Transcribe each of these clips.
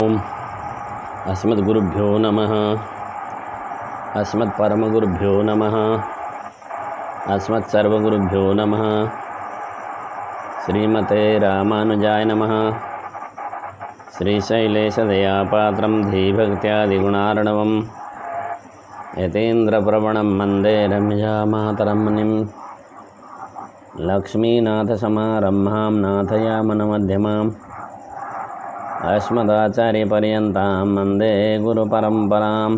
ओम अस्मद्गुरुभ्यो नमः। अस्मत्परमगुरुभ्यो नमः। अस्मत्सर्वगुरुभ्यो नमः। श्रीमते रामानुजाय नमः। श्रीशैलेशदयापात्रं धीभक्त्यादिगुणार्णवं यतीन्द्रप्रवणं वन्दे रम्यजामातरं मुनिं। लक्ष्मीनाथसमारम्भां नाथयामनमध्यमाम् अस्मदाचार्यपर्यन्तां वन्दे गुरुपरम्परां।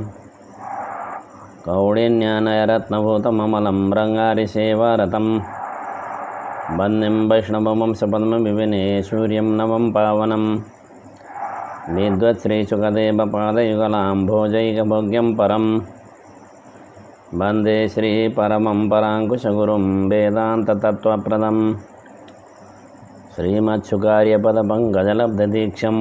कौडिन्यानयरत्नभूतममलं रङ्गारिसेवारतं वन्दें वैष्णववंशपद्मविपिने सूर्यं नवं पावनं। विद्वत्श्रीशुकदेवपादयुगलां भोजैकभोग्यं परं वन्दे श्रीपरमं पराङ्कुशगुरुं वेदान्ततत्त्वप्रदं। श्रीमच्छुकार्यपदपङ्कजलब्धदीक्षं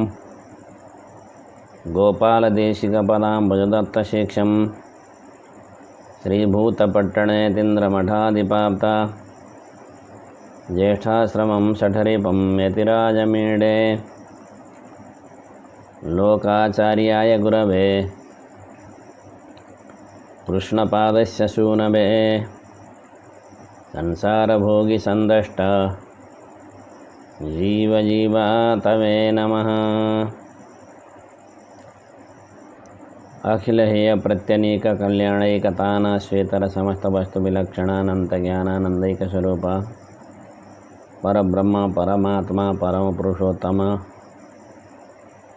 गोपालदेशिकपदाम्बुजदत्तशीक्षं श्रीभूतपट्टणेतीन्द्रमठाधिपाप्त ज्येष्ठाश्रमं शठरिपं यतिराजमीडे। लोकाचार्याय गुरवे कृष्णपादस्य सूनवे संसारभोगिसन्दष्ट जीवजीवातवे नमः। अखिलहेय प्रत्यनीक कल्याणैकतान श्वेतर समस्त वस्तु विलक्षणानंत ज्ञानानंदैक स्वरूप परब्रह्म परमात्मा परम पुरुषोत्तम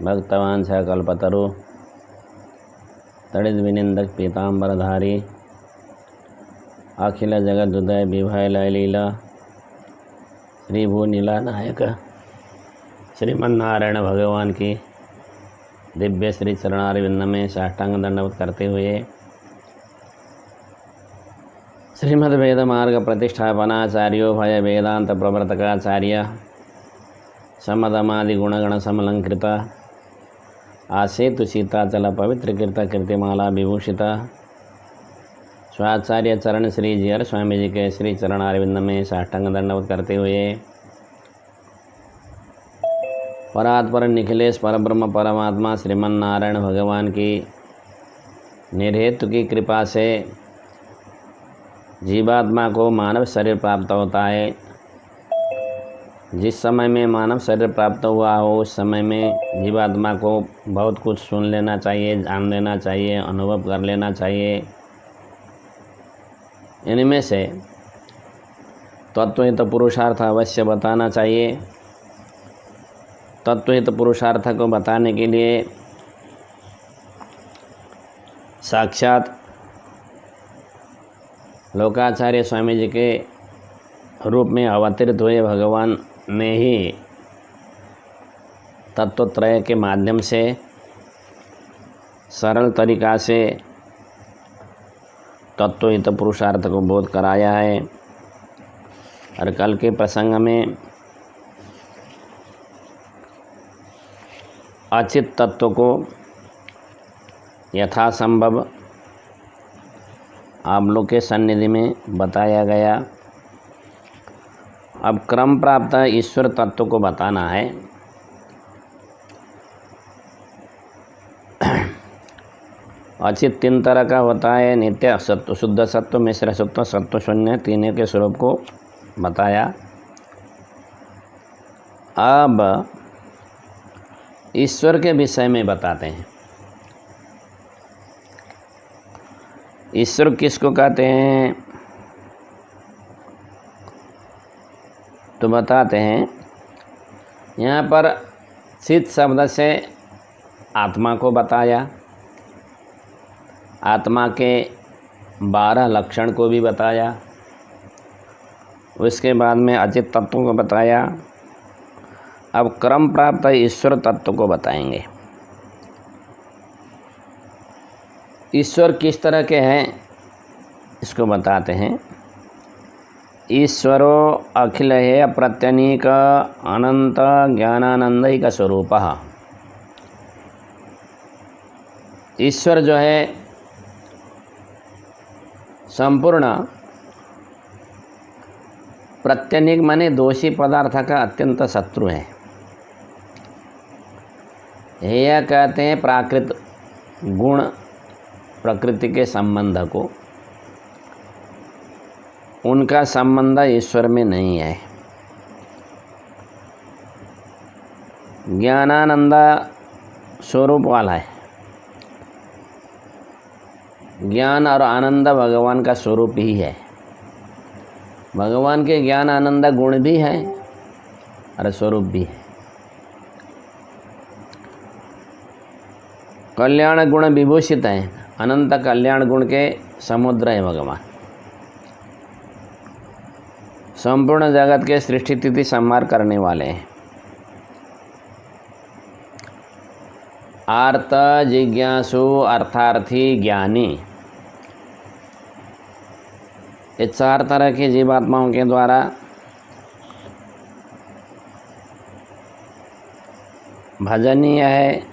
भक्तवान स कल्पतरु तड़ित विनिंदक पीतांबरधारी अखिल जगत हृदय विभय लय लीला श्री भू नीला नायक श्रीमन्नारायण भगवान की दिव्य श्री चरणारविंद में साष्टांग दंडवत करते हुए श्रीमद् वेद मार्ग प्रतिष्ठापनाचार्यो भय वेदांत प्रवर्तकाचार्य समदमादि गुणगण समलंकृत आसेतु सीताचल पवित्र कीर्त कीर्तिमाला विभूषित स्वाचार्य चरण श्री जीयर स्वामी जी के श्री चरणारविंद में साष्टांग दंडवत करते हुए परात्पर निखिलेश परब्रह्म परमात्मा श्रीमन्नारायण भगवान की निर्हेतु की कृपा से जीवात्मा को मानव शरीर प्राप्त होता है। जिस समय में मानव शरीर प्राप्त हुआ हो उस समय में जीवात्मा को बहुत कुछ सुन लेना चाहिए, जान लेना चाहिए, अनुभव कर लेना चाहिए। इनमें से तत्वहित पुरुषार्थ अवश्य बताना चाहिए। तत्वहित पुरुषार्थ को बताने के लिए साक्षात लोकाचार्य स्वामी जी के रूप में अवतरित हुए भगवान ने ही तत्वत्रय के माध्यम से सरल तरीका से तत्वहित पुरुषार्थ को बोध कराया है। और कल के प्रसंग में अचित तत्व को यथासंभव आप लोग के सन्निधि में बताया गया। अब क्रम प्राप्त ईश्वर तत्व को बताना है। अचित तीन तरह का होता है, नित्य सत्व, शुद्ध सत्व, मिश्र सत्व, सत्व शून्य, तीनों के स्वरूप को बताया। अब ईश्वर के विषय में बताते हैं। ईश्वर किसको कहते हैं तो बताते हैं। यहाँ पर चित शब्द से आत्मा को बताया, आत्मा के 12 लक्षण को भी बताया, उसके बाद में अचित तत्वों को बताया। अब क्रम प्राप्त ईश्वर तत्व को बताएंगे। ईश्वर किस तरह के हैं इसको बताते हैं। ईश्वरो अखिल है प्रत्यनीक अनंत ज्ञानानंदैक स्वरूप। ईश्वर जो है संपूर्ण प्रत्यनीक माने दोषी पदार्थ का अत्यंत शत्रु है। हेय कहते हैं प्राकृत गुण, प्रकृति के संबंध को। उनका संबंध ईश्वर में नहीं है। ज्ञानानंद स्वरूप वाला है। ज्ञान और आनंद भगवान का स्वरूप ही है। भगवान के ज्ञान आनंद गुण भी है और स्वरूप भी है। कल्याण गुण विभूषित है। अनंत कल्याण गुण के समुद्र है भगवान। संपूर्ण जगत के सृष्टि स्थिति संहार करने वाले हैं। आर्त जिज्ञासु अर्थार्थी ज्ञानी, ये चार तरह की जीवात्माओं के द्वारा भजनीय है,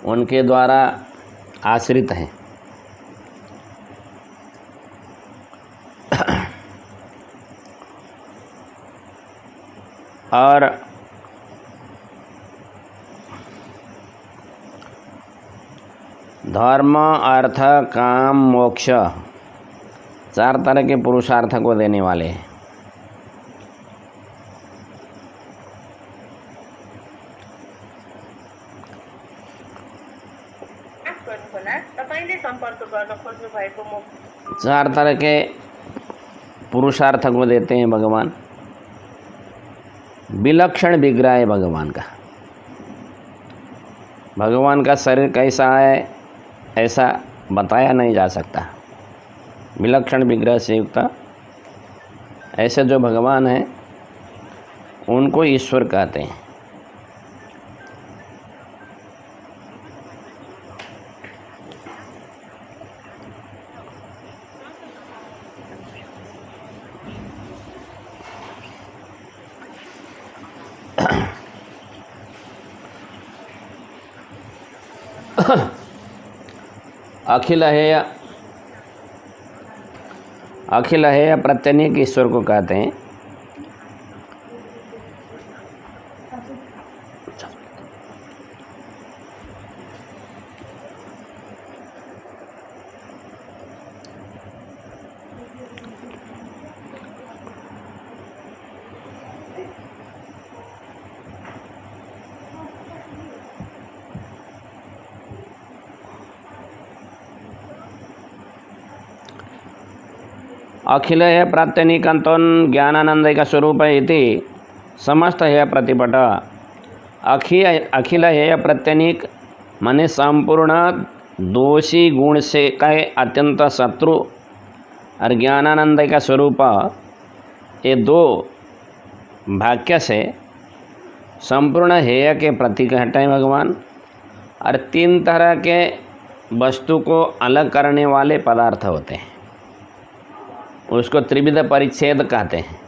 उनके द्वारा आश्रित है। और धर्म अर्थ काम मोक्ष, चार तरह के पुरुषार्थ को देने वाले हैं। चार तरह के पुरुषार्थ को देते हैं भगवान। विलक्षण विग्रह है भगवान का। भगवान का शरीर कैसा है ऐसा बताया नहीं जा सकता। विलक्षण विग्रह से युक्त ऐसे जो भगवान हैं उनको ईश्वर कहते हैं। अखिल हेय प्रत्यनीक ईश्वर को कहते हैं। अखिल है प्रात्यनिकंतन ज्ञानानंद का स्वरूप है इति समस्त है प्रतिपट। अखिल है प्रत्यनिक माने संपूर्ण दोषी गुण से का अत्यंत शत्रु और ज्ञानानंद का स्वरूप, ये दो वाक्य से संपूर्ण हेय के प्रतीक हटाए भगवान। और तीन तरह के वस्तु को अलग करने वाले पदार्थ होते हैं, उसको त्रिविध परिच्छेद कहते हैं।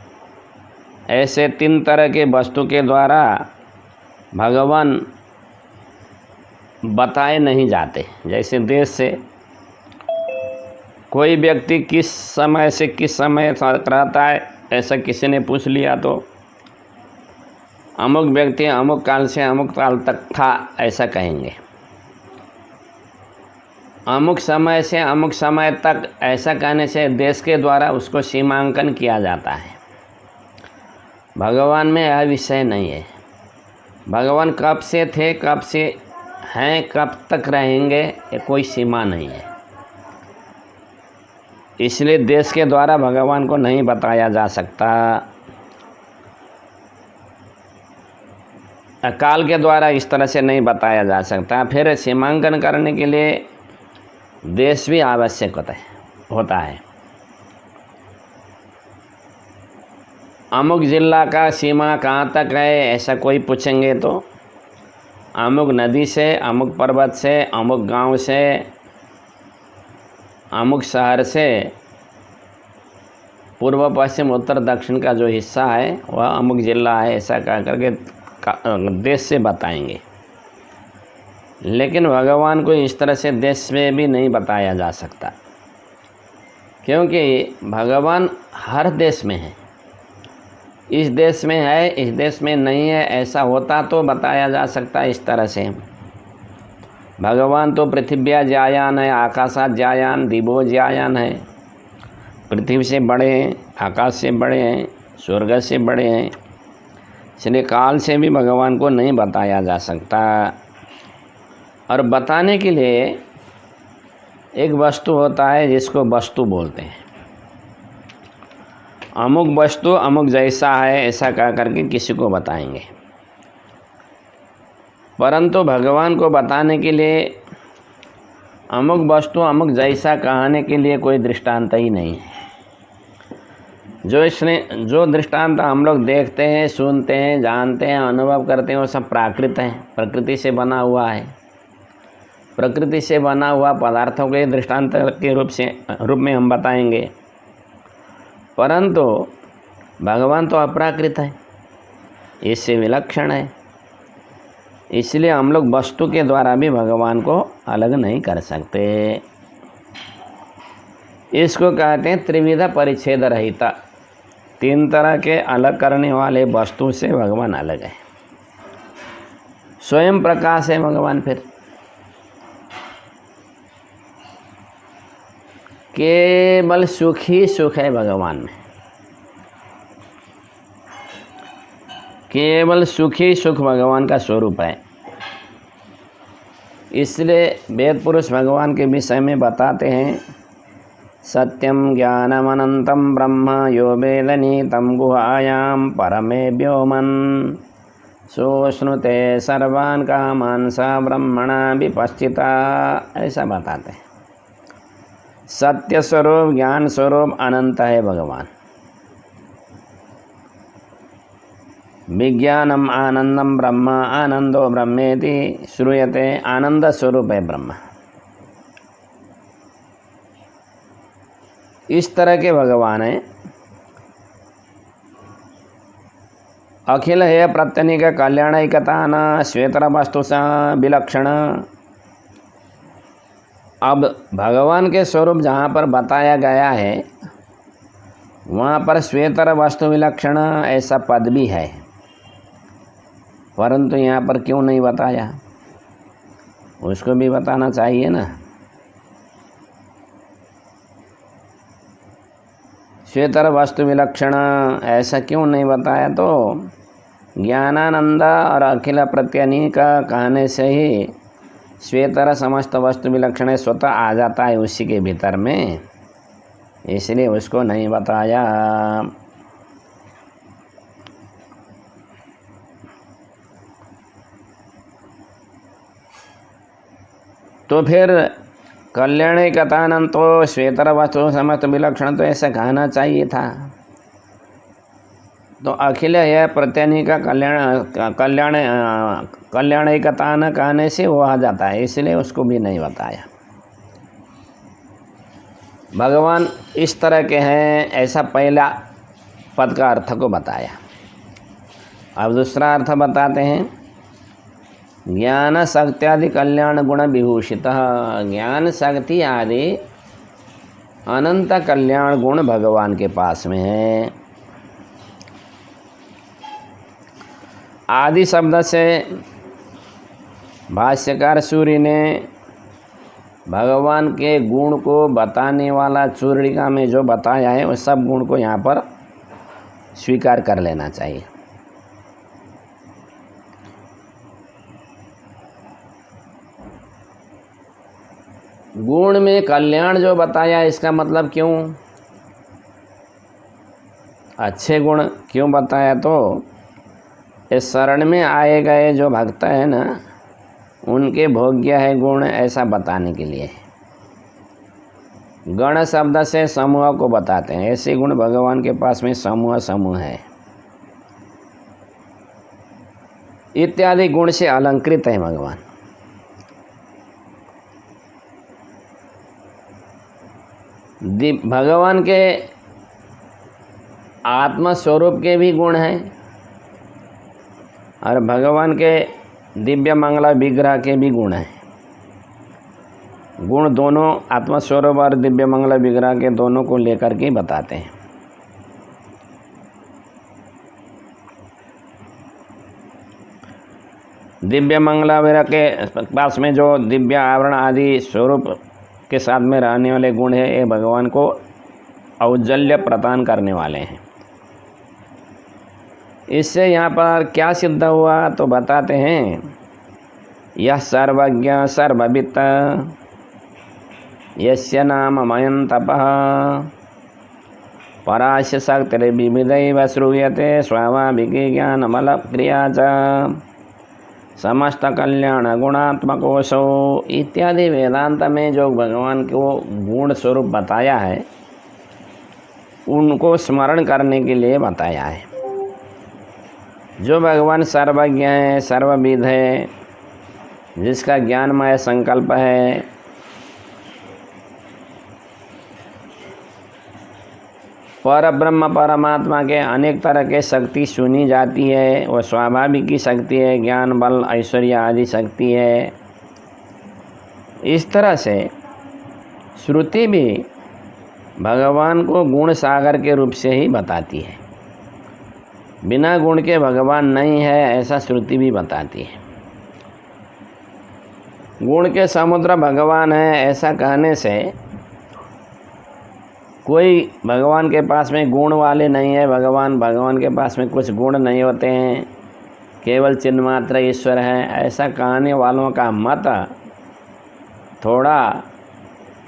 ऐसे तीन तरह के वस्तु के द्वारा भगवान बताए नहीं जाते। जैसे देश से कोई व्यक्ति किस समय से किस समय रहता है ऐसा किसी ने पूछ लिया तो अमुक व्यक्ति अमुक काल से अमुक काल तक था ऐसा कहेंगे। अमुक समय से अमुक समय तक ऐसा कहने से देश के द्वारा उसको सीमांकन किया जाता है। भगवान में यह विषय नहीं है। भगवान कब से थे, कब से हैं, कब तक रहेंगे, ये कोई सीमा नहीं है। इसलिए देश के द्वारा भगवान को नहीं बताया जा सकता। काल के द्वारा इस तरह से नहीं बताया जा सकता। फिर सीमांकन करने के लिए देश भी आवश्यक होता है। अमुक जिला का सीमा कहाँ तक है ऐसा कोई पूछेंगे तो अमुक नदी से, अमुक पर्वत से, अमुक गांव से, अमुक शहर से पूर्व पश्चिम उत्तर दक्षिण का जो हिस्सा है वह अमुक जिला है ऐसा कह करके देश से बताएंगे। लेकिन भगवान को इस तरह से देश में भी नहीं बताया जा सकता, क्योंकि भगवान हर देश में है। इस देश में है, इस देश में नहीं है, ऐसा होता तो बताया जा सकता है इस तरह से। भगवान तो पृथिव्या ज्यायान है, आकाशात ज्यायान, दिवो ज्यायान है। पृथ्वी से बड़े हैं, आकाश से बड़े हैं, स्वर्ग से बड़े हैं, इसलिए काल से भी भगवान को नहीं बताया जा सकता। और बताने के लिए एक वस्तु होता है जिसको वस्तु बोलते हैं। अमुक वस्तु अमुक जैसा है ऐसा कह करके किसी को बताएंगे, परंतु भगवान को बताने के लिए अमुक वस्तु अमुक जैसा कहने के लिए कोई दृष्टांत ही नहीं है। जो दृष्टांत हम लोग देखते हैं, सुनते हैं, जानते हैं, अनुभव करते हैं, वो सब प्राकृत है, प्रकृति से बना हुआ है। प्रकृति से बना हुआ पदार्थों के दृष्टांत के रूप में हम बताएंगे, परंतु भगवान तो अप्राकृत है, इससे विलक्षण है, इसलिए हम लोग वस्तु के द्वारा भी भगवान को अलग नहीं कर सकते। इसको कहते हैं त्रिविध परिच्छेद रहिता। 3 तरह के अलग करने वाले वस्तु से भगवान अलग है। स्वयं प्रकाश है भगवान, फिर केवल सुख ही सुख है भगवान में, केवल सुख ही सुख भगवान का स्वरूप है। इसलिए वेद पुरुष भगवान के विषय में बताते हैं, सत्यम ज्ञानमनंतम ब्रह्म यो वेदनीतं गुहायां परमे व्योमन सोश्नुते सर्वान् कामान् स ब्रह्मणा विपश्चिता, ऐसा बताते हैं। सत्य स्वरूप, ज्ञान स्वरूप, अनंत है भगवान। विज्ञानम आनंदम ब्रह्म आनंदो ब्रह्मेति श्रूयते, आनंद स्वरूप है ब्रह्म। इस तरह के भगवान है। अखिल है प्रत्यनिक कल्याणैकता न श्वेतर वस्तु सा विलक्षण। अब भगवान के स्वरूप जहाँ पर बताया गया है वहाँ पर श्वेतर वस्तु विलक्षण ऐसा पद भी है, परंतु यहाँ पर क्यों नहीं बताया? उसको भी बताना चाहिए ना। श्वेतर वस्तु विलक्षण ऐसा क्यों नहीं बताया? तो ज्ञानानंद और अखिल प्रत्यनीक कहने से ही श्वेतर समस्त वस्तु विलक्षण स्वतः आ जाता है उसी के भीतर में, इसलिए उसको नहीं बताया। तो फिर कल्याणैकतानंद तो श्वेतर वस्तु समस्त विलक्षण तो ऐसा कहना चाहिए था। तो अखिल है प्रत्यनी का कल्याणैकतान कहने से वो आ जाता है, इसलिए उसको भी नहीं बताया। भगवान इस तरह के हैं, ऐसा पहला पद का अर्थ को बताया। अब दूसरा अर्थ बताते हैं, ज्ञान शक्ति आदि कल्याण गुण विभूषित। ज्ञान शक्ति आदि अनंत कल्याण गुण भगवान के पास में है। आदि शब्द से भाष्यकार सूर्य ने भगवान के गुण को बताने वाला चूर्णिका में जो बताया है उस सब गुण को यहाँ पर स्वीकार कर लेना चाहिए। गुण में कल्याण जो बताया, इसका मतलब क्यों अच्छे गुण क्यों बताया? तो इस शरण में आए गए जो भक्त है ना, उनके भोग्य है गुण, ऐसा बताने के लिए। गण शब्द से समूह को बताते हैं, ऐसे गुण भगवान के पास में समूह समूह है। इत्यादि गुण से अलंकृत है भगवान। भगवान के आत्म स्वरूप के भी गुण हैं और भगवान के दिव्य मंगला विग्रह के भी गुण हैं। गुण दोनों आत्मस्वरूप और दिव्य मंगला विग्रह के दोनों को लेकर के बताते हैं। दिव्य मंगलावीर के पास में जो दिव्य आवरण आदि स्वरूप के साथ में रहने वाले गुण है, ये भगवान को औज्जल्य प्रदान करने वाले हैं। इससे यहाँ पर क्या सिद्ध हुआ तो बताते हैं, यह सर्वज्ञ सर्ववित्त यस्य नाम मयं तपः परास्य शक्तिर्विविधैव श्रूयते स्वाभाविकी ज्ञानबलक्रिया च समस्त कल्याण गुणात्मकोशो इत्यादि वेदांत में जो भगवान को गुण स्वरूप बताया है, उनको स्मरण करने के लिए बताया है। जो भगवान सर्वज्ञ है, सर्वविद है, जिसका ज्ञानमय संकल्प है, पर ब्रह्म परमात्मा के अनेक तरह के शक्ति सुनी जाती है, वो स्वाभाविक की शक्ति है, ज्ञान बल ऐश्वर्य आदि शक्ति है। इस तरह से श्रुति भी भगवान को गुण सागर के रूप से ही बताती है। बिना गुण के भगवान नहीं है, ऐसा श्रुति भी बताती है। गुण के समुद्र भगवान है, ऐसा कहने से कोई भगवान के पास में गुण वाले नहीं है। भगवान के पास में कुछ गुण नहीं होते हैं, केवल चिन्मात्र ईश्वर है, ऐसा कहने वालों का मत थोड़ा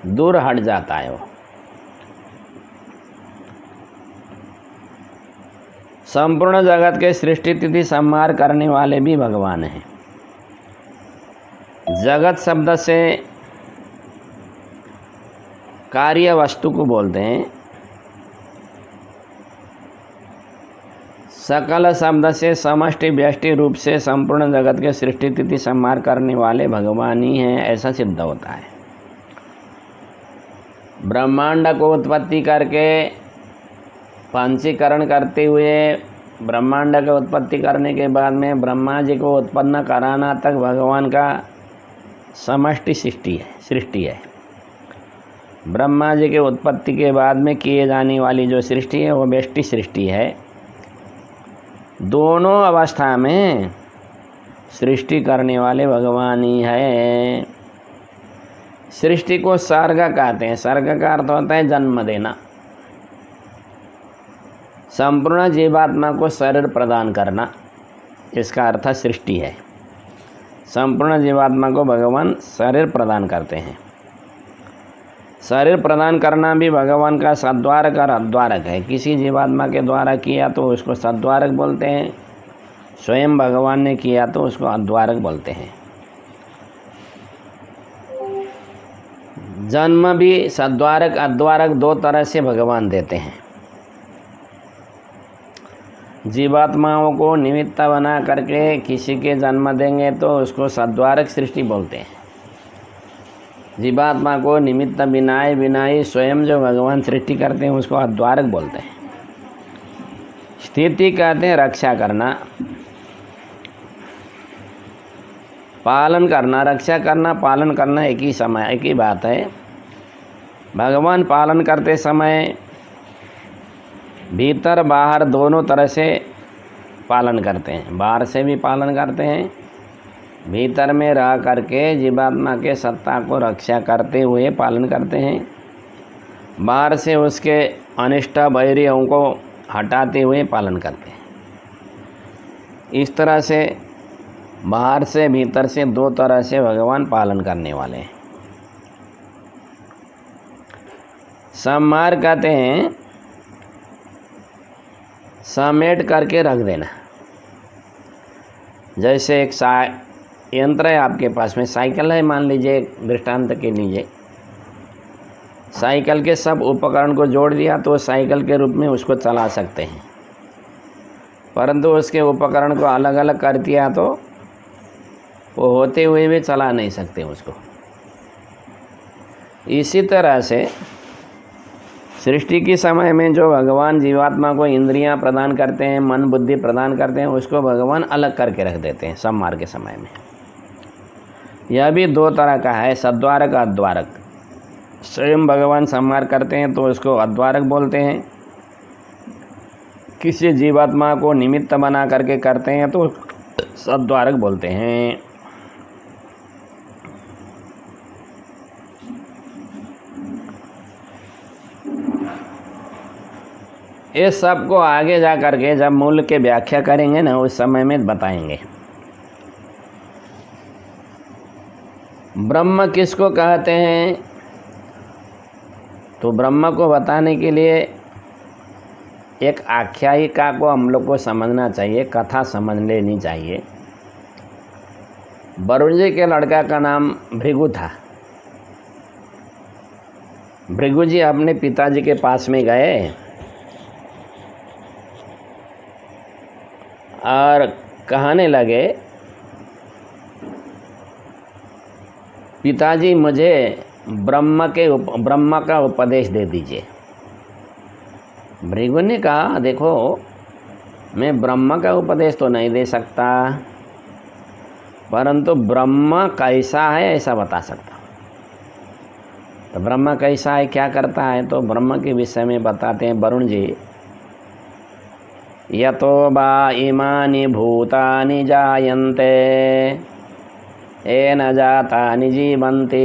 दूर हट जाता है। वो संपूर्ण जगत के सृष्टि तिथि संहार करने वाले भी भगवान हैं। जगत शब्द से कार्य वस्तु को बोलते हैं, सकल शब्द से समष्टि व्यष्टि रूप से संपूर्ण जगत के सृष्टि तिथि संहार करने वाले भगवान ही हैं, ऐसा सिद्ध होता है। ब्रह्मांड को उत्पत्ति करके पंचीकरण करते हुए ब्रह्मांड की उत्पत्ति करने के बाद में ब्रह्मा जी को उत्पन्न कराना तक भगवान का समष्टि सृष्टि है। ब्रह्मा जी के उत्पत्ति के बाद में किए जाने वाली जो सृष्टि है वो व्यष्टि सृष्टि है। दोनों अवस्था में सृष्टि करने वाले भगवान ही है। सृष्टि को सर्ग कहते हैं। सर्ग का अर्थ होता है जन्म देना। संपूर्ण जीवात्मा को शरीर प्रदान करना, इसका अर्थ सृष्टि है। संपूर्ण जीवात्मा को भगवान शरीर प्रदान करते हैं। शरीर प्रदान करना भी भगवान का सद्वारक और अद्वारक है। किसी जीवात्मा के द्वारा किया तो उसको सद्वारक बोलते हैं, स्वयं भगवान ने किया तो उसको अद्वारक बोलते हैं। जन्म भी सद्वारक अद्वारक दो तरह से भगवान देते हैं। जीवात्माओं को निमित्त बना करके किसी के जन्म देंगे तो उसको सद्वारक सृष्टि बोलते हैं। जीवात्मा को निमित्त बिनाई स्वयं जो भगवान सृष्टि करते हैं उसको अद्वारक बोलते हैं। स्थिति कहते हैं रक्षा करना, पालन करना। रक्षा करना पालन करना एक ही बात है। भगवान पालन करते समय भीतर बाहर दोनों तरह से पालन करते हैं। बाहर से भी पालन करते हैं, भीतर में रह करके जीवात्मा के सत्ता को रक्षा करते हुए पालन करते हैं। बाहर से उसके अनिष्ट वैरियों को हटाते हुए पालन करते हैं। इस तरह से बाहर से भीतर से दो तरह से भगवान पालन करने वाले हैं। संहार कहते हैं समेट करके रख देना। जैसे एक यंत्र है आपके पास में, साइकिल है मान लीजिए, दृष्टांत के लीजिए। साइकिल के सब उपकरण को जोड़ दिया तो साइकिल के रूप में उसको चला सकते हैं, परंतु उसके उपकरण को अलग अलग कर दिया तो वो होते हुए भी चला नहीं सकते उसको। इसी तरह से सृष्टि के समय में जो भगवान जीवात्मा को इंद्रियां प्रदान करते हैं, मन बुद्धि प्रदान करते हैं, उसको भगवान अलग करके रख देते हैं संहार के समय में। यह भी दो तरह का है, सद्वारक अद्वारक। स्वयं भगवान संहार करते हैं तो उसको अद्वारक बोलते हैं। किसी जीवात्मा को निमित्त बना करके करते हैं तो सद्वारक बोलते हैं। इस सब को आगे जा कर के जब मूल के व्याख्या करेंगे ना, उस समय में बताएंगे। ब्रह्म किसको कहते हैं? तो ब्रह्म को बताने के लिए एक आख्यायिका को हम लोग को समझना चाहिए, कथा समझ लेनी चाहिए। वरुण जी के लड़का का नाम भृगु था। भृगु जी अपने पिताजी के पास में गए और कहने लगे, पिताजी मुझे ब्रह्म का उपदेश दे दीजिए। भृगु ने कहा, देखो मैं ब्रह्म का उपदेश तो नहीं दे सकता, परंतु ब्रह्म कैसा है ऐसा बता सकता हूँ। तो ब्रह्म कैसा है, क्या करता है, तो ब्रह्म के विषय में बताते हैं वरुण जी। यतो बा इमानि भूतानि जायन्ते येन जातानि जीवन्ति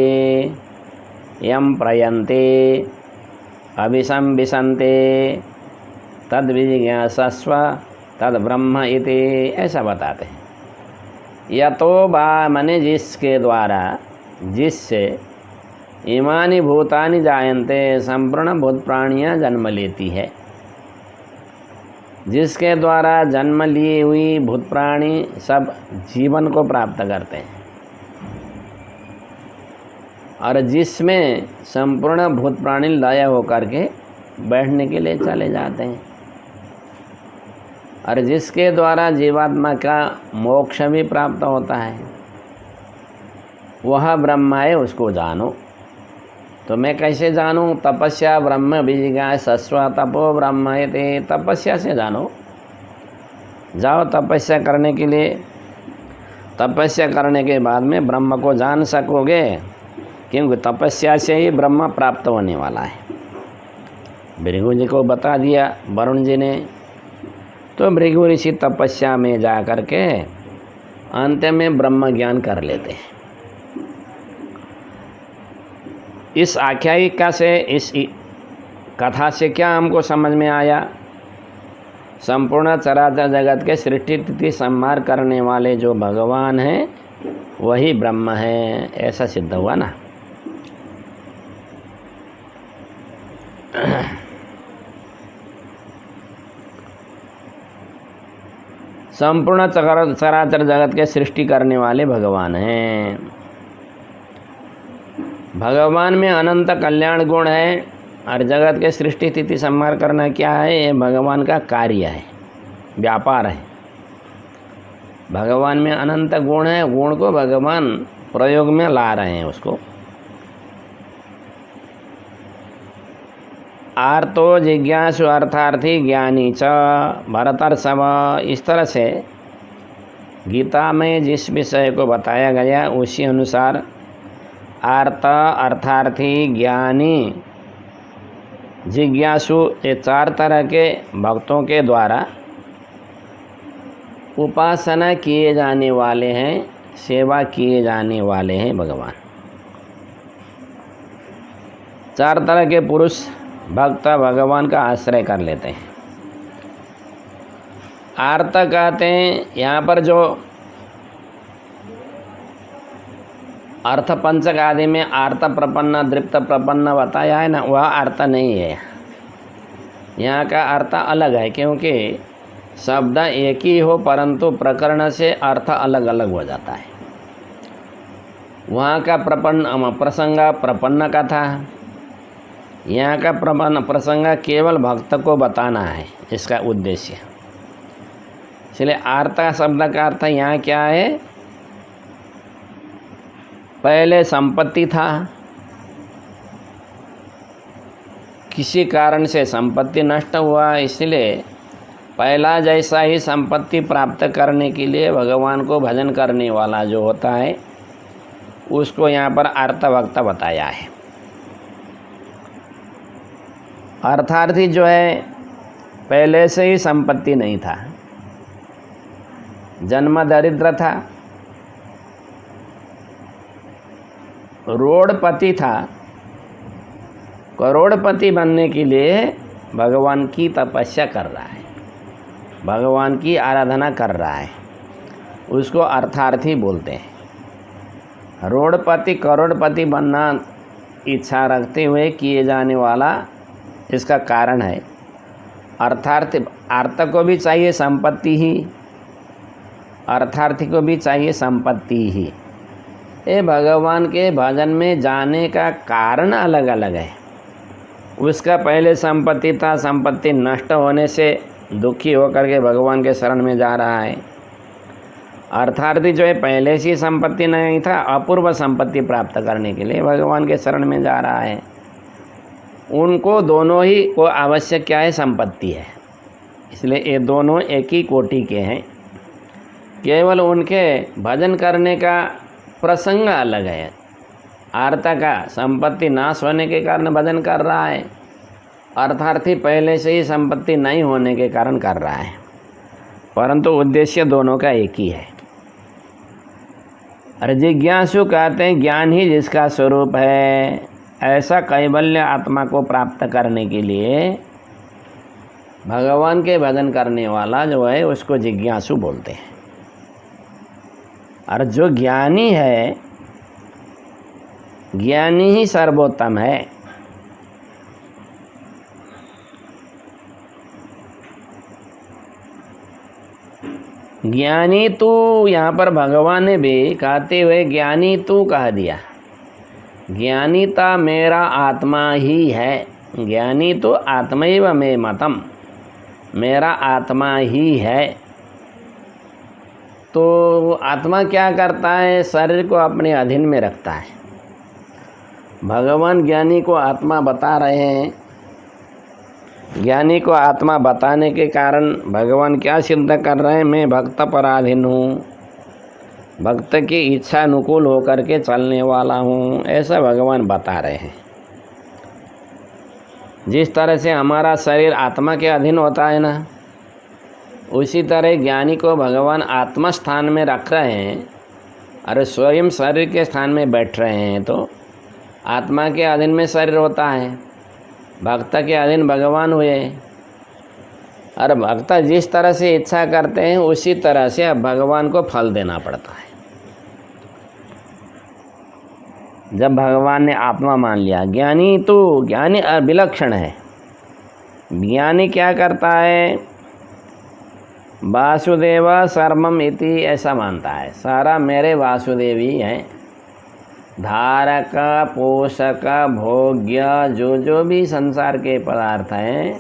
यं प्रयन्ति अभिसंविशन्ति तद्विजिज्ञासस्व तद्ब्रह्म इति, ऐसा बताते हैं। यतो बा मने जिसके द्वारा, जिससे, इमानि भूतानि जायन्ते संपूर्ण भूत प्राणियाँ जन्म लेती है, जिसके द्वारा जन्म ली हुई भूत प्राणी सब जीवन को प्राप्त करते हैं, और जिसमें संपूर्ण भूत प्राणी लय होकर के बैठने के लिए चले जाते हैं, और जिसके द्वारा जीवात्मा का मोक्ष भी प्राप्त होता है, वह ब्रह्म है, उसको जानो। तो मैं कैसे जानूं? तपस्या ब्रह्म बीजिज्ञासस्व तपो ब्रह्म इति, तपस्या से जानो। जाओ तपस्या करने के लिए, तपस्या करने के बाद में ब्रह्म को जान सकोगे, क्योंकि तपस्या से ही ब्रह्म प्राप्त होने वाला है। भृगु जी को बता दिया वरुण जी ने। तो भृगु ऋषि तपस्या में जा कर के अंत में ब्रह्म ज्ञान कर लेते हैं। इस आख्यायिका से, इस कथा से क्या हमको समझ में आया? संपूर्ण चराचर जगत के सृष्टि स्थिति संहार करने वाले जो भगवान हैं वही ब्रह्म है, ऐसा सिद्ध हुआ ना। संपूर्ण चराचर जगत के सृष्टि करने वाले भगवान हैं। भगवान में अनंत कल्याण गुण है, और जगत के सृष्टि स्थिति संहार करना क्या है? ये भगवान का कार्य है, व्यापार है। भगवान में अनंत गुण है, गुण को भगवान प्रयोग में ला रहे हैं उसको। आर्तो जिज्ञासु अर्थार्थी ज्ञानी च भरतर्षभ, इस तरह से गीता में जिस विषय को बताया गया उसी अनुसार आर्त, अर्थार्थी, ज्ञानी, जिज्ञासु, ये चार तरह के भक्तों के द्वारा उपासना किए जाने वाले हैं, सेवा किए जाने वाले हैं भगवान। चार तरह के पुरुष भक्त भगवान का आश्रय कर लेते हैं। आर्त कहते हैं, यहाँ पर जो अर्थ पंचक आदि में आर्त प्रपन्न, दृप्त प्रपन्न बताया है ना, वह अर्थ नहीं है। यहाँ का अर्थ अलग है, क्योंकि शब्द एक ही हो परंतु प्रकरण से अर्थ अलग अलग हो जाता है। वहाँ का प्रसंग प्रपन्न का था, यहाँ का प्रसंग केवल भक्त को बताना है, इसका उद्देश्य। इसलिए आर्त शब्द का अर्थ यहाँ क्या है? पहले संपत्ति था, किसी कारण से संपत्ति नष्ट हुआ, इसलिए पहला जैसा ही संपत्ति प्राप्त करने के लिए भगवान को भजन करने वाला जो होता है उसको यहाँ पर अर्थ भक्त बताया है। अर्थार्थी जो है, पहले से ही संपत्ति नहीं था, जन्म दरिद्र था, रोडपति था, करोड़पति बनने के लिए भगवान की तपस्या कर रहा है, भगवान की आराधना कर रहा है, उसको अर्थार्थी बोलते हैं। रोडपति करोड़पति बनना इच्छा रखते हुए किए जाने वाला इसका कारण है। अर्थ को भी चाहिए संपत्ति ही, अर्थार्थी को भी चाहिए संपत्ति ही। ये भगवान के भजन में जाने का कारण अलग अलग है। उसका पहले संपत्ति था, संपत्ति नष्ट होने से दुखी होकर के भगवान के शरण में जा रहा है। अर्थार्थी जो है पहले से संपत्ति नहीं था, अपूर्व संपत्ति प्राप्त करने के लिए भगवान के शरण में जा रहा है। उनको दोनों ही को आवश्यक क्या है? संपत्ति है। इसलिए ये दोनों एक ही कोटि के हैं, केवल उनके भजन करने का प्रसंग अलग है। आर्त का संपत्ति नाश होने के कारण भजन कर रहा है, अर्थार्थी पहले से ही संपत्ति नहीं होने के कारण कर रहा है, परंतु उद्देश्य दोनों का एक ही है। और जिज्ञासु कहते हैं ज्ञान ही जिसका स्वरूप है, ऐसा कैवल्य आत्मा को प्राप्त करने के लिए भगवान के भजन करने वाला जो है उसको जिज्ञासु बोलते हैं। और जो ज्ञानी है, ज्ञानी ही सर्वोत्तम है। ज्ञानी तू, यहाँ पर भगवान ने भी कहते हुए ज्ञानी तू कह दिया। ज्ञानीता मेरा आत्मा ही है। ज्ञानी तो आत्मैव मे मतम, मेरा आत्मा ही है। तो आत्मा क्या करता है? शरीर को अपने अधीन में रखता है। भगवान ज्ञानी को आत्मा बता रहे हैं। ज्ञानी को आत्मा बताने के कारण भगवान क्या सिद्ध कर रहे हैं? मैं भक्त पराधीन हूँ, भक्त की इच्छा अनुकूल होकर के चलने वाला हूँ, ऐसा भगवान बता रहे हैं। जिस तरह से हमारा शरीर आत्मा के अधीन होता है ना, उसी तरह ज्ञानी को भगवान आत्मा स्थान में रख रहे हैं और स्वयं शरीर के स्थान में बैठ रहे हैं। तो आत्मा के अधीन में शरीर होता है, भक्त के अधीन भगवान हुए। और भक्त जिस तरह से इच्छा करते हैं उसी तरह से अब भगवान को फल देना पड़ता है। जब भगवान ने आत्मा मान लिया, ज्ञानी तो ज्ञानी विलक्षण है। ज्ञानी क्या करता है? वासुदेव सर्वम इति ऐसा मानता है, सारा मेरे वासुदेव ही है। धारक, पोषक, भोग्य, जो भी संसार के पदार्थ हैं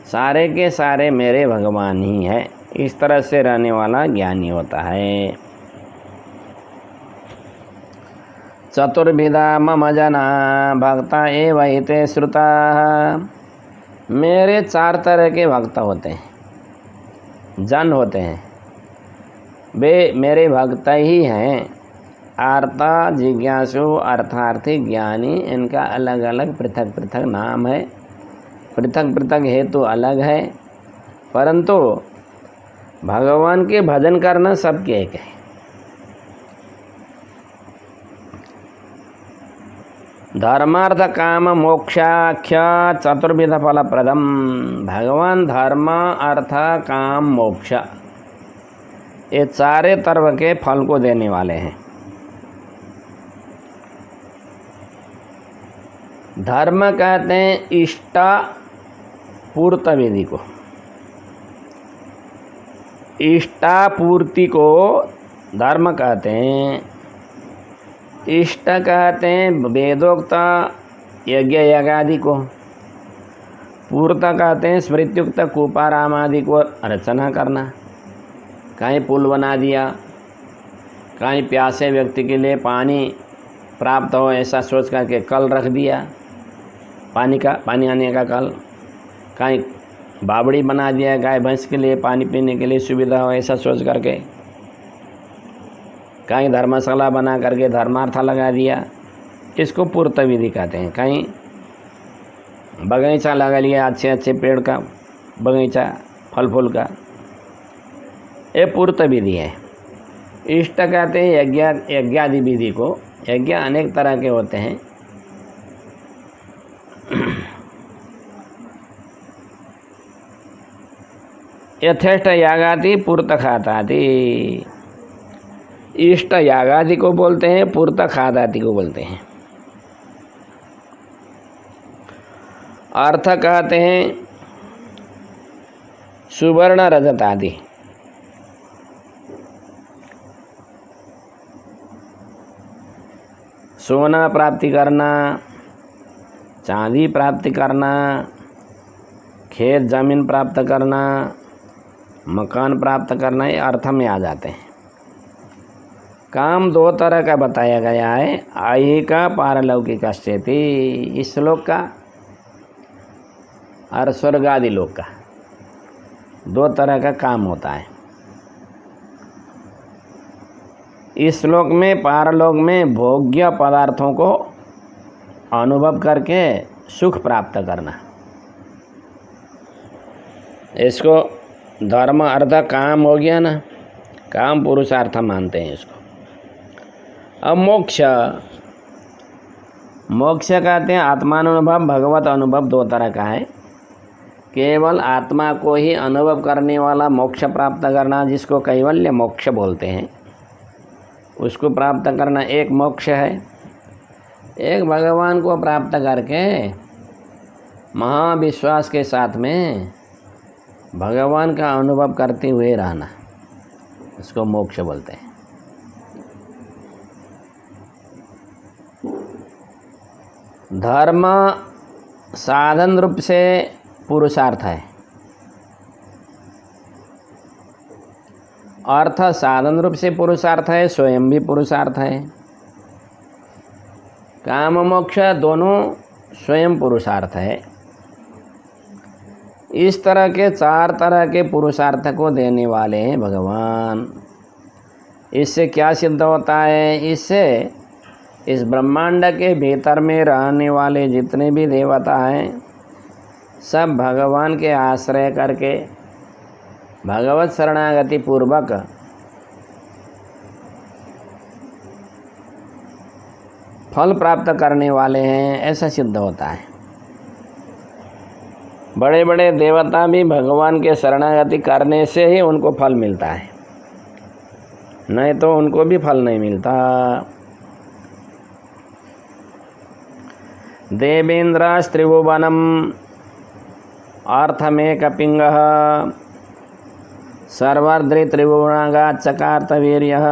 सारे के सारे मेरे भगवान ही हैं। इस तरह से रहने वाला ज्ञानी होता है। चतुर्विधा मम जना भक्ता एव हिते श्रुता, मेरे 4 तरह के भक्त होते हैं, जन होते हैं, वे मेरे भक्त ही हैं। आर्ता, जिज्ञासु, अर्थार्थी, ज्ञानी, इनका अलग अलग पृथक पृथक नाम है, पृथक पृथक हेतु अलग है, परंतु भगवान के भजन करना सबके एक है। धर्मार्थ काम मोक्षाख्य चतुर्विध फल प्रदम, भगवान धर्म, अर्थ, काम, मोक्ष ये चारे तरह के फल को देने वाले हैं। धर्म कहते हैं इष्ट पूर्त विधि को, इष्टापूर्ति को धर्म कहते हैं। इष्ट कहते हैं वेदोक्त यज्ञ यागादि को, पूर्त कहते हैं स्मृत्युक्त कूपाराम आदि को रचना करना। कहीं पुल बना दिया, कहीं प्यासे व्यक्ति के लिए पानी प्राप्त हो ऐसा सोच करके कल रख दिया, पानी आने का कल। कहीं बावड़ी बना दिया, गाय भैंस के लिए पानी पीने के लिए सुविधा हो ऐसा सोच करके। कहीं धर्मशाला बना करके धर्मार्थ लगा दिया, इसको पूर्त विधि कहते हैं। कहीं बगीचा लगा लिया, अच्छे अच्छे पेड़ का बगीचा, फल फूल का, ये पूर्त विधि है। इष्ट कहते हैं यज्ञादि विधि को। यज्ञ अनेक तरह के होते हैं। यथेष्ट यागादि पूर्त खातादि। इष्ट यागादि को बोलते हैं, पूर्त खातादि को बोलते हैं। अर्थ कहते हैं सुवर्ण रजत आदि। सोना प्राप्ति करना, चांदी प्राप्ति करना, खेत जमीन प्राप्त करना, मकान प्राप्त करना, ये अर्थ में आ जाते हैं। काम दो तरह का बताया गया है, ऐहिक पारलौकिक स्थिति, इस श्लोक का और स्वर्ग आदि लोक का। दो तरह का काम होता है। इस श्लोक में पारलोक में भोग्य पदार्थों को अनुभव करके सुख प्राप्त करना, इसको धर्म अर्थ काम हो गया ना। काम पुरुषार्थ मानते हैं इसको। अब मोक्ष, मोक्ष कहते हैं आत्मानुभव भगवत अनुभव। दो तरह का है। केवल आत्मा को ही अनुभव करने वाला मोक्ष प्राप्त करना, जिसको कैवल्य मोक्ष बोलते हैं, उसको प्राप्त करना एक मोक्ष है। एक भगवान को प्राप्त करके महाविश्वास के साथ में भगवान का अनुभव करते हुए रहना, इसको मोक्ष बोलते हैं। धर्म साधन रूप से पुरुषार्थ है, अर्थ साधन रूप से पुरुषार्थ है, स्वयं भी पुरुषार्थ है। काम मोक्ष दोनों स्वयं पुरुषार्थ है। इस तरह के चार तरह के पुरुषार्थ को देने वाले हैं भगवान। इससे क्या सिद्ध होता है? इससे इस ब्रह्मांड के भीतर में रहने वाले जितने भी देवता हैं, सब भगवान के आश्रय करके भगवत शरणागति पूर्वक फल प्राप्त करने वाले हैं, ऐसा सिद्ध होता है। बड़े बड़े देवता भी भगवान के शरणागति करने से ही उनको फल मिलता है, नहीं तो उनको भी फल नहीं मिलता। देवेन्द्रास्त्रिभुवनम अर्थमेकपिंगः सर्वर्धृत्रिभुवनागाच्चकार्तवीर्यः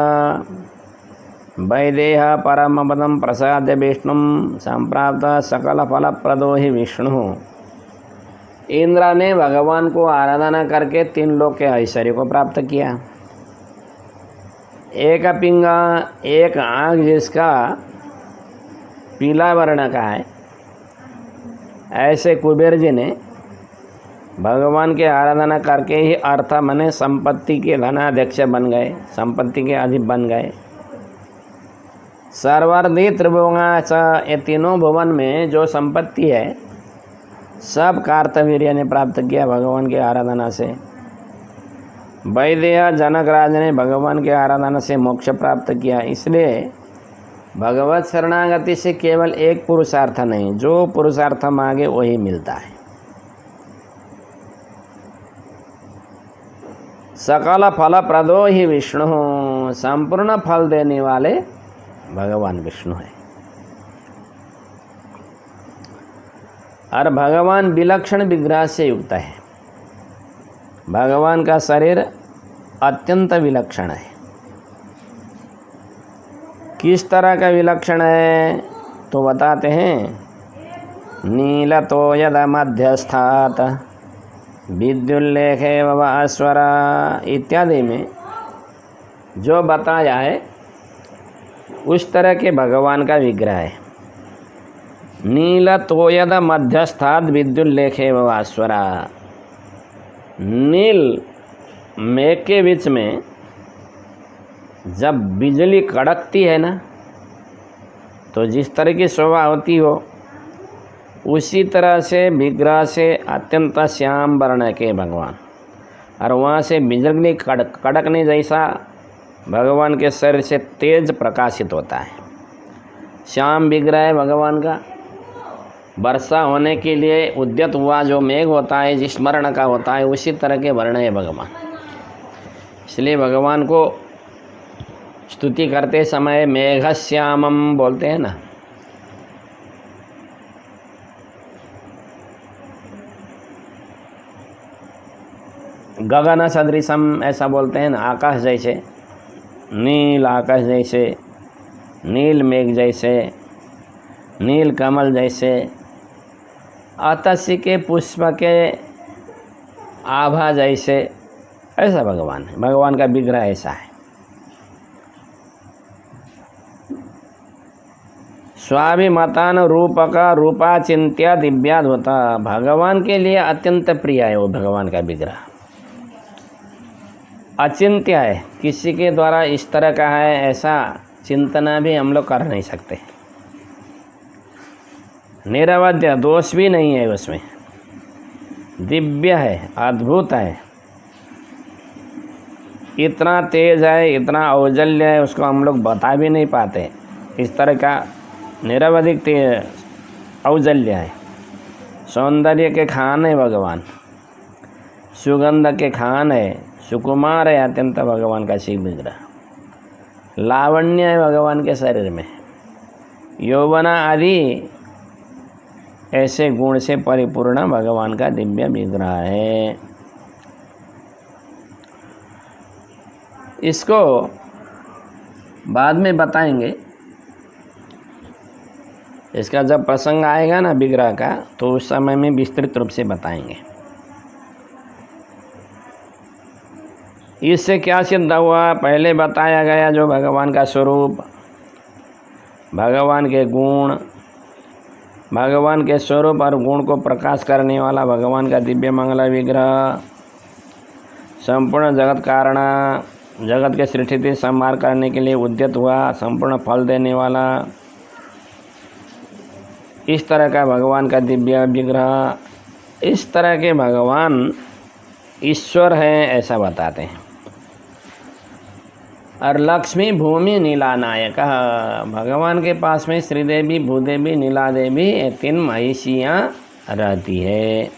वैदेह परमपदं प्रसाद्य विष्णुं संप्राप्त सकलफलप्रदो हि विष्णु। इंद्र ने भगवान को आराधना करके तीन लोक के ऐश्वर्य को प्राप्त किया। एक पिंग, एक आँख जिसका पीला वर्ण का है, ऐसे कुबेर जी ने भगवान के आराधना करके ही अर्थ मने संपत्ति के धनाध्यक्ष बन गए, संपत्ति के अधिप बन गए। सर्वर्धि त्रिभुवनाच, ये तीनों भुवन में जो संपत्ति है सब कार्तवीर्य ने प्राप्त किया भगवान के आराधना से। वैदेह जनकराज ने भगवान के आराधना से मोक्ष प्राप्त किया। इसलिए भगवत शरणागति से केवल एक पुरुषार्थ नहीं, जो पुरुषार्थ मांगे वही मिलता है। सकल फल प्रदो ही विष्णु, संपूर्ण फल देने वाले भगवान विष्णु है। और भगवान विलक्षण विग्रह से युक्त है। भगवान का शरीर अत्यंत विलक्षण है। किस तरह का विलक्षण है तो बताते हैं, नीलतो यद मध्यस्थात विद्युल्लेखे वस्वर इत्यादि में जो बताया है उस तरह के भगवान का विग्रह है। नील तोयद मध्यस्थात विद्युल्लेखे वस्वरा, नील मेघ के बीच में जब बिजली कड़कती है ना, तो जिस तरह की शोभा होती हो, उसी तरह से विग्रह से अत्यंत श्याम वर्ण के भगवान। और वहाँ से बिजली कड़कने जैसा भगवान के शरीर से तेज प्रकाशित होता है। श्याम विग्रह है भगवान का। वर्षा होने के लिए उद्यत हुआ जो मेघ होता है, जिस वर्ण का होता है, उसी तरह के वर्ण है भगवान। इसलिए भगवान को स्तुति करते समय मेघश्यामम बोलते हैं ना। गगन सदृशम ऐसा बोलते हैं ना, आकाश जैसे, नील आकाश जैसे, नील मेघ जैसे, नील कमल जैसे, आतसी के पुष्प के आभा जैसे, ऐसा भगवान है। भगवान का विग्रह ऐसा है। स्वाभिमतान रूपक रूपा चिंत्या दिव्याद्भुता, भगवान के लिए अत्यंत प्रिय है वो भगवान का विग्रह। अचिंत्य है, किसी के द्वारा इस तरह का है ऐसा चिंतना भी हम लोग कर नहीं सकते। निरवध्य, दोष भी नहीं है उसमें। दिव्य है, अद्भुत है, इतना तेज है, इतना औजल्य है, उसको हम लोग बता भी नहीं पाते। इस तरह का निरवधिक औजल्य है। सौंदर्य के खान है भगवान, सुगंध के खान है, सुकुमार है अत्यंत भगवान का शिव विग्रह। लावण्य है भगवान के शरीर में, यौवना आदि ऐसे गुण से परिपूर्ण भगवान का दिव्य विग्रह है। इसको बाद में बताएंगे, इसका जब प्रसंग आएगा ना विग्रह का, तो उस समय में विस्तृत रूप से बताएंगे। इससे क्या सिद्ध हुआ? पहले बताया गया जो भगवान का स्वरूप, भगवान के गुण, भगवान के स्वरूप और गुण को प्रकाश करने वाला भगवान का दिव्य मंगल विग्रह, संपूर्ण जगत कारण, जगत के सृष्टि संहार करने के लिए उद्यत हुआ, संपूर्ण फल देने वाला, इस तरह का भगवान का दिव्य विग्रह। इस तरह के भगवान ईश्वर हैं ऐसा बताते हैं। और लक्ष्मी भूमि नीला नायक, भगवान के पास में श्रीदेवी, भूदेवी, नीला देवी, ये 3 महिषियाँ रहती है।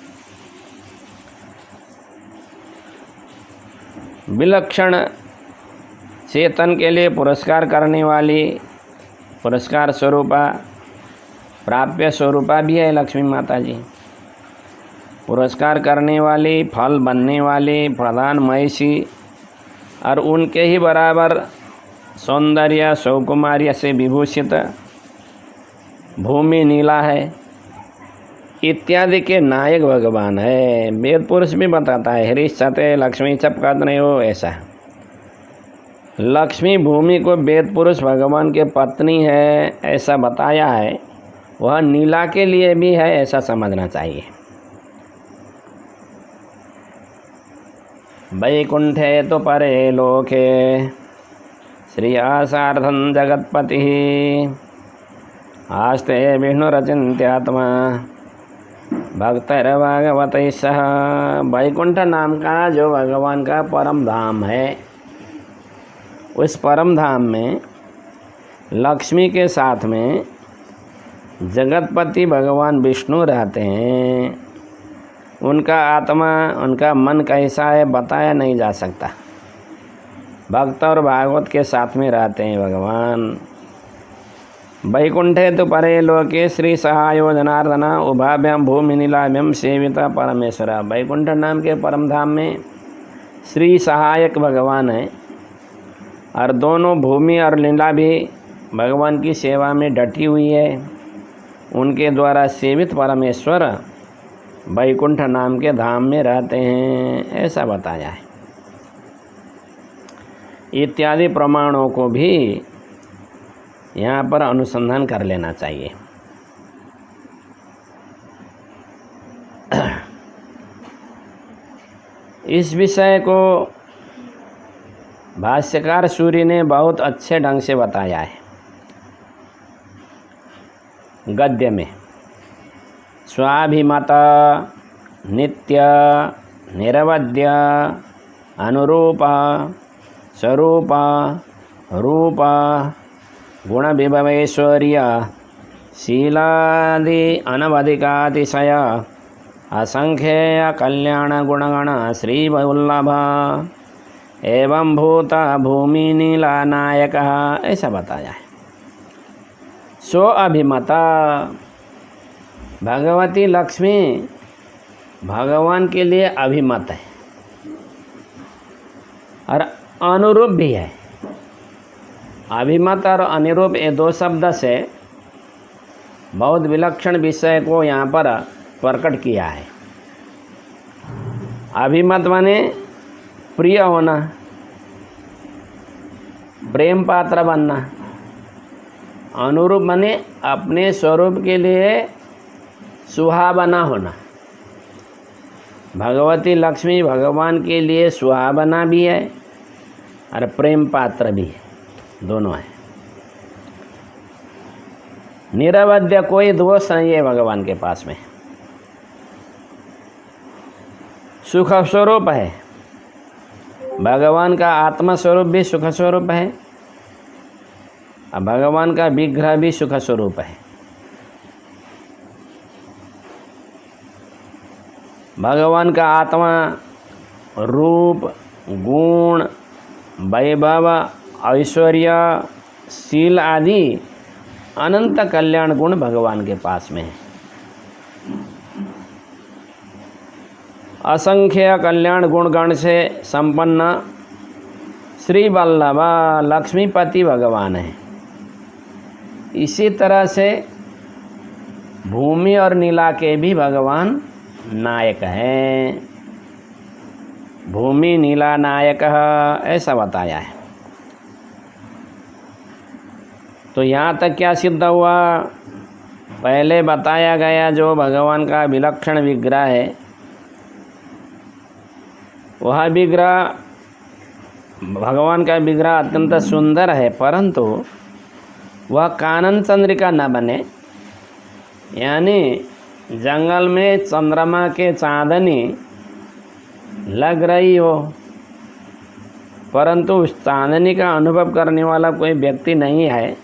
विलक्षण चेतन के लिए पुरस्कार करने वाली, पुरस्कार स्वरूपा, प्राप्य स्वरूपा भी है लक्ष्मी माता जी। पुरस्कार करने वाली, फल बनने वाली, प्रधान महिषी, और उनके ही बराबर सौंदर्य सौकुमार्य से विभूषित भूमि नीला है, इत्यादि के नायक भगवान है। वेद पुरुष भी बताता है, हरीश सते लक्ष्मी चपकत नहीं हो, ऐसा। लक्ष्मी भूमि को वेद पुरुष भगवान के पत्नी है ऐसा बताया है, वह नीला के लिए भी है ऐसा समझना चाहिए। वैकुंठे तो परे लोके श्रियासार्धं जगत्पति आस्ते विष्णुरचिन्त्यात्मा भक्तैर्भागवतैः सह। वैकुंठ नाम का जो भगवान का परम धाम है, उस परम धाम में लक्ष्मी के साथ में जगतपति भगवान विष्णु रहते हैं। उनका आत्मा, उनका मन कैसा है बताया नहीं जा सकता। भक्त और भागवत के साथ में रहते हैं भगवान। वैकुंठे तो परे लोके श्री सहायो जनार्दन उभाभ्याम भूमि नीलाभ्यम सेविता परमेश्वर। वैकुंठ नाम के परम धाम में श्री सहायक भगवान है, और दोनों भूमि और लीला भी भगवान की सेवा में डटी हुई है। उनके द्वारा सेवित परमेश्वर वैकुंठ नाम के धाम में रहते हैं ऐसा बताया है। इत्यादि प्रमाणों को भी यहाँ पर अनुसंधान कर लेना चाहिए। इस विषय को भाष्यकार सूर्य ने बहुत अच्छे ढंग से बताया है गद्य में। स्वाभिमत नित्य निरवध्य अनुरूप स्वरूप रूप गुण विभवैश्वर्य शीलादि अनवधिकातिशय असंख्येय कल्याण गुणगण श्री वल्लभ एवं भूत भूमि नीला नायक, ऐसा बताया है। सो अभिमता, भगवती लक्ष्मी भगवान के लिए अभिमत है और अनुरूप भी है। अभिमत और अनुरूप ये दो शब्द से बहुत विलक्षण विषय को यहाँ पर प्रकट किया है। अभिमत माने प्रिय होना, प्रेम पात्र बनना। अनुरूप माने अपने स्वरूप के लिए सुहावना होना। भगवती लक्ष्मी भगवान के लिए सुहावना भी है और प्रेम पात्र भी है, दोनों है। निरवध्य, कोई दोष नहीं है भगवान के पास में। सुख स्वरूप है, भगवान का आत्मा स्वरूप भी सुख स्वरूप है और भगवान का विग्रह भी सुख स्वरूप है। भगवान का आत्मा रूप गुण वैभव ऐश्वर्य शील आदि अनंत कल्याण गुण भगवान के पास में है। असंख्य कल्याण गुणगण से संपन्न श्री वल्लभ लक्ष्मीपति भगवान है। इसी तरह से भूमि और नीला के भी भगवान नायक हैं। भूमि नीला नायक ऐसा बताया है। तो यहाँ तक क्या सिद्ध हुआ? पहले बताया गया जो भगवान का विलक्षण विग्रह है, वह विग्रह भगवान का विग्रह अत्यंत सुंदर है, परंतु वह कानन चंद्रिका न बने, यानी जंगल में चंद्रमा के चांदनी लग रही हो परंतु उस चांदनी का अनुभव करने वाला कोई व्यक्ति नहीं है,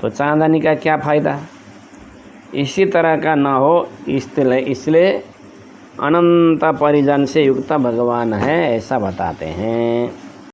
तो चांदनी का क्या फ़ायदा? इसी तरह का न हो, इसलिए अनंत परिजन से युक्त भगवान है, ऐसा बताते हैं।